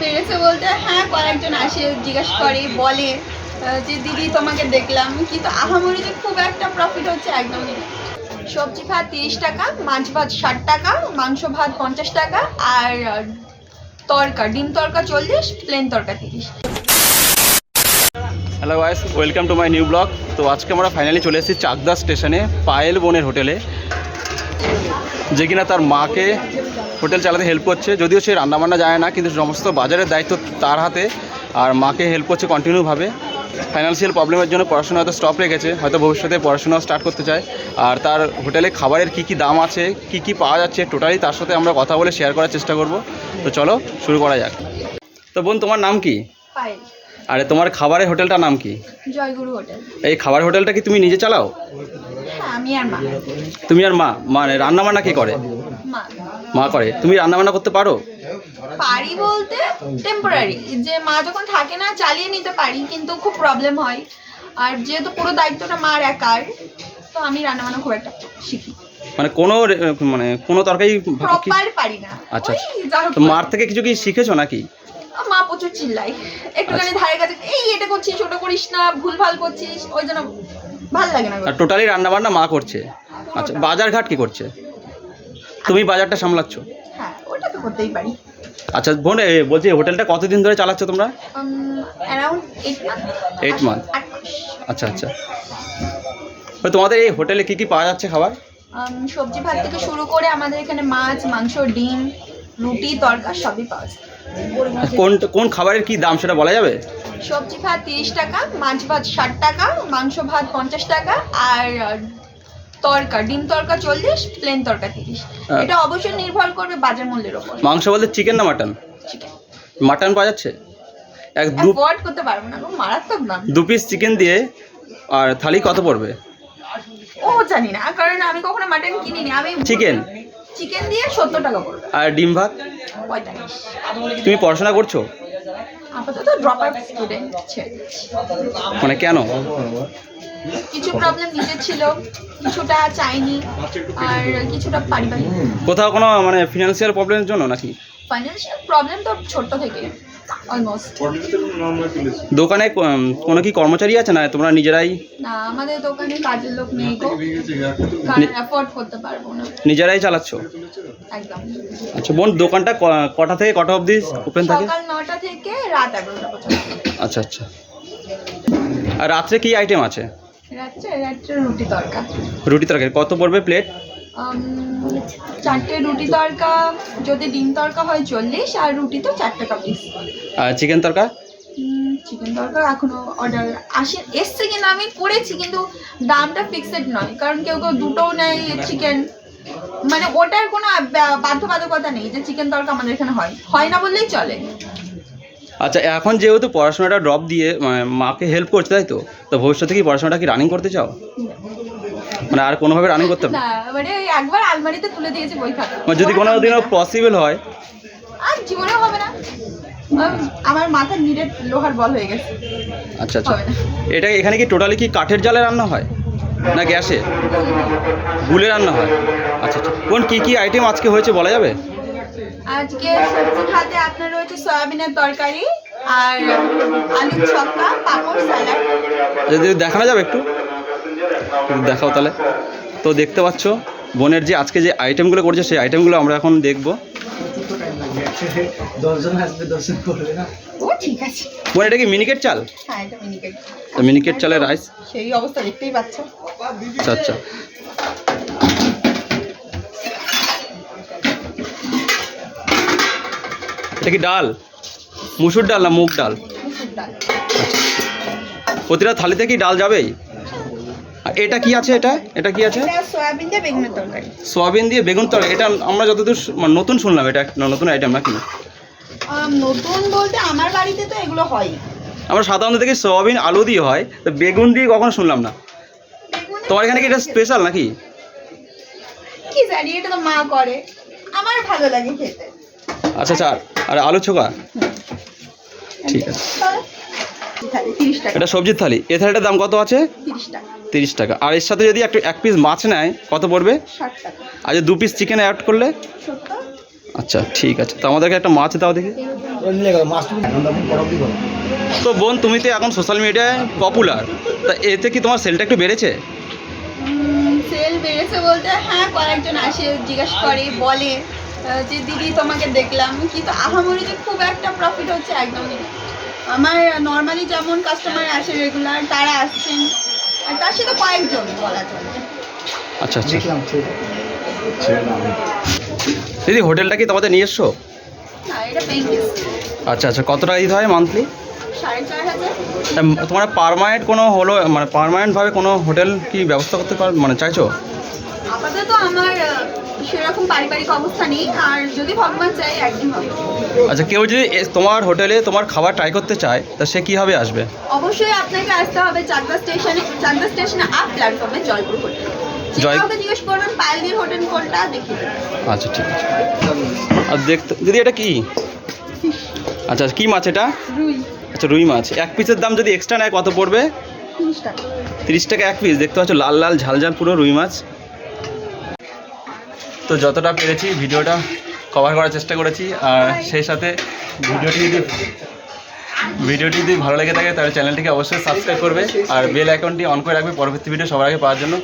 বেড়েছে বলতে হ্যাঁ কয়েকজন আসে জিজ্ঞাসা করে বলে যে দিদি তোমাকে দেখলাম, কিন্তু আহামরি যে খুব একটা প্রফিট হচ্ছে একদমই না। সবজি ভাত 30 টাকা, মাছ ভাত 60 টাকা, মাংস ভাত 50 টাকা, আর তরকা ডিম তরকা 40, প্লেন তরকা 30। Hello guys, welcome to my new blog. তো আজকে আমরা ফাইনালি চলে এসেছি চাকদা স্টেশনে পায়েল বোনের হোটেলে, যে কিনা তার মাকে হোটেল চালাতে হেল্প করছে। যদিও সে রান্নাবান্না যায় না, কিন্তু সমস্ত বাজারের দায়িত্ব তার হাতে, আর মাকে হেল্প করছে কন্টিনিউভাবে। ফাইন্যান্সিয়াল প্রবলেমের জন্য পড়াশোনা হয়তো স্টপ রেখেছে, হয়তো ভবিষ্যতে পড়াশোনাও স্টার্ট করতে চায়। আর তার হোটেলে খাবারের কী কী দাম আছে, কী কী পাওয়া যাচ্ছে, টোটালি তার সাথে আমরা কথা বলে শেয়ার করার চেষ্টা করব। তো চলো শুরু করা যাক। তো বোন, তোমার নাম কি? পায়েল। আরে তোমার খাবারের হোটেলটার নাম কি? জয়গুরু হোটেল। এই খাবার হোটেলটা কি তুমি নিজে চালাও? হ্যাঁ, আমি আর মা। তুমি আর মা? মানে রান্নাবান্না কে করে? মা। মা করে। তুমি রান্নাবান্না করতে পারো? পারি বলতে টেম্পোরারি, যে মা যখন থাকে না চালিয়ে নিতে পারি, কিন্তু খুব প্রবলেম হয়। আর যেহেতু পুরো দায়িত্বটা মার একার, তো আমি রান্নাবান্না খুব একটা শিখি মানে কোনো তরকারি প্রপার পারি না। আচ্ছা, ওই যা হোক তো মার থেকে কিছু কি শিখেছো নাকি? মা প্রচুর চিল্লাই, একটুখানি ধারে কাছে এই এটা করছিস ছোট করিস না, ভুলভাল করছিস, ওই জন্য ভাল লাগে না। আর টোটালি রান্নাবান্না মা করছে? আচ্ছা, বাজার ঘাট কি করছে? তুমি বাজারটা সামলাচ্ছ? হ্যাঁ, ওটা তো করতেই পারি। আচ্ছা বোন, বলছি হোটেলটা কতদিন ধরে চালাচ্ছ তোমরা? Around 8 month. 8 মান্থ। 8 মাস। আচ্ছা আচ্ছা। তো তোমাদের এই হোটেলে কি কি পাওয়া যাচ্ছে খাবার? সবজি ভাত থেকে শুরু করে আমাদের এখানে মাছ, মাংস, ডিম, রুটি, তরকা সবই পাওয়া যায়। কোন খাবারের কি দাম সেটা বলা যাবে? সবজি ভাত 30 টাকা, মাছ ভাত 60 টাকা, মাংস ভাত 50 টাকা, আর তরকা ডিম তরকা 40, প্লেন তরকা 30। এটা অবশ্যই নির্ভর করবে বাজার মূল্যের উপর। মাংস বলতে চিকেন না মাটন? চিকেন। মাটন পাওয়া যাচ্ছে? অ্যাফোর্ড করতে পারবো না, মারাত্মক দাম। 2 পিস চিকেন দিয়ে আর থালি কত পড়বে? ও জানি না, কারণ আমি কখনো মাটন কিনিনি। আমি চিকেন দিয়ে 70 টাকা পড়বে। আর ডিম ভাত? 45। তুমি পড়াশোনা করছো? আপাতত ড্রপ আউট স্টুডেন্ট। মানে কেন? কিছু প্রবলেম নিজের ছিল, কিছুটা চাইনি, আর কিছুটা পারিবারিক। কোথাও কোনো ফিনান্সিয়াল প্রবলেমের জন্য নাকি? ফাইন্যান্সিয়াল প্রবলেম তো ছোট থেকে অলমোস্ট। দোকানে কোনো কি কর্মচারী আছে না তোমরা নিজেরাই? না, আমাদের দোকানে কাজের লোক নেই গো, কারণ অ্যাফোর্ড করতে পারবো না। নিজেরাই চালাচ্ছ? একদম। আচ্ছা বোন, দোকানটা কটা থেকে কটা অবধি ওপেন থাকে? সকাল 9টা থেকে রাত 11টা পর্যন্ত। আচ্ছা আচ্ছা। আর রাত্রে কি আইটেম আছে? রাত্রে রুটি তরকা। রুটি তরকারি কত পড়বে প্লেট? 4টে রুটি তরকা, যদি ডিম তরকা হয় 40, আর রুটি তো 4 টাকা পিস। আর চিকেন তরকা? চিকেন তরকা এখনো অর্ডার এসছে, কিন্তু আমি করেছি, কিন্তু দামটা ফিক্সড নয়, কারণ কেউ কেউ দুটোও নেয় চিকেন। মানে ওটার কোনো বাধ্যবাধকতা নেই যে চিকেন তরকা আমাদের এখানে হয় না বললেই চলে। আচ্ছা, এখন যেহেতু পড়াশোনাটা ড্রপ দিয়ে মাকে হেল্প করছে, তাই তো? তো ভবিষ্যতে কি পড়াশোনাটা কি রানিং করতে চাও? আর কোনোভাবে রানিং করতে না, মানে একবার আলমারিতে তুলে দিয়েছি বই খাতা। যদি কোনো দিনও পসিবল হয়? আর জীবনেও হবে না, আমার মাথা নিরে লোহার বল হয়ে গেছে। আচ্ছা আচ্ছা। এটা এখানে কি টোটালি কি কাঠের জালে রান্না হয় না গ্যাসে? গুলে রান্না হয়। আচ্ছা আচ্ছা। কোন কী আইটেম আজকে হয়েছে বলা যাবে? আজকে সবজি ভাতে আপনার রয়েছে সয়াবিনের তরকারি, আর আলুর ছক্কা, পাঁপড়, স্যালাড। যদি দেখানো যাবে একটু দেখাও তাহলে। তো দেখতে পাচ্ছ বোনের যে আজকে যে আইটেমগুলো করছে, সেই আইটেমগুলো আমরা এখন দেখবো। 10 জন আসবে, 10 জন করবে না। ও ঠিক আছে। বোন, এটা কি মিনিকেট চাল? হ্যাঁ, এটা মিনিকেট। মিনিকেট চালের রাইস। সেই অবস্থা দেখতেই পাচ্ছ। আচ্ছা আচ্ছা। এটা কি ডাল? মুসুর ডাল না মুগ ডাল? মুসুর ডাল। প্রতিটা থালিতে কি ডাল যাবেই? আর এটা কি আছে? এটা কি আছে? এটা সয়াবিন দিয়ে বেগুনের তরকারি। সয়াবিন দিয়ে বেগুন তরকারি। এটা আমরা যতদূর নতুন শুনলাম, এটা নতুন আইটেম নাকি? নতুন বলতে আমার বাড়িতে তো এগুলো হয়। আমরা সাধারণত দেখি সয়াবিন আলু দিয়ে হয়, তো বেগুন দিয়ে কখনো শুনলাম না। তোমার এখানে কি এটা স্পেশাল নাকি? কি জানি, এটা তো মা করে, আমার ভালো লাগে খেতে। আচ্ছা আচ্ছা। আর আলু ছোকা? ঠিক আছে। 30 টাকা। এটা সবজির থালি। এই থালিটার দাম কত আছে? 30 টাকা। 30 টাকা। আর এর সাথে যদি এক পিস মাছ নেয় কত পড়বে? 60 টাকা। আর 2 পিস চিকেন অ্যাড করলে? 70। আচ্ছা ঠিক আছে। তো আমাদেরকে একটা মাছ দাও দেখি। তো বোন, তুমি তো এখন সোশ্যাল মিডিয়ায় পপুলার, তা এতে কি তোমার সেলটা একটু বেড়েছে? সেল বেড়েছে বলতে হ্যাঁ, কয়েকজন আসে জিজ্ঞাসা করে বলে যে দিদি তোমাকে দেখলাম, কিন্তু আহামরি যে খুব একটা প্রফিট হচ্ছে একদমই না। আমার নর্মালি যেমন কাস্টমার আসে রেগুলার, তারা আসছেন, আর তার সাথে কয়েকজন বলা চলে। আচ্ছা আচ্ছা। দেখলাম দিদি, হোটেলটা কি তোমাদের নিয়ে এসছো? না, এটা পেইং গেস্ট। আচ্ছা আচ্ছা, কত টাকা দিতে হয় মান্থলি? 4,500। তোমরা পার্মানেন্ট কোনো হলো মানে পার্মানেন্টভাবে কোনো হোটেল কি ব্যবস্থা করতে মানে চাইছো? আপাতত আমার সেরকম পারিবারিক অবস্থা নেই, আর যদি ভগবান চাই একদিন হবে। আচ্ছা, কেউ যদি তোমার হোটেলে তোমার খাবার ট্রাই করতে চায় তা সে কীভাবে আসবে? অবশ্যই আপনাকে আসতে হবে চাকদা স্টেশনে আপ প্ল্যাটফর্মে জয়পুর হোটেল। কাউকে জিজ্ঞেস করবেন পায়েলদির হোটেল কোনটা, দেখি। আচ্ছা ঠিক আছে। আর দেখতে দিদি, এটা কি? আচ্ছা, কি মাছ এটা? রুই। আচ্ছা, রুই মাছ। এক পিসের দাম যদি এক্সট্রা নেয় কত পড়বে? 30 টাকা। 30 টাকা এক পিস। দেখতে পাচ্ছ লাল লাল ঝাল ঝাল পুরো রুই মাছ। তো যতটা পেরেছি ভিডিওটা কভার করার চেষ্টা করেছি, আর সেই সাথে ভিডিওটি যদি ভালো লেগে থাকে তাহলে চ্যানেলটিকে অবশ্যই সাবস্ক্রাইব করবে আর বেল আইকনটি অন করে রাখবে পরবর্তী ভিডিও সবার আগে পাওয়ার জন্য।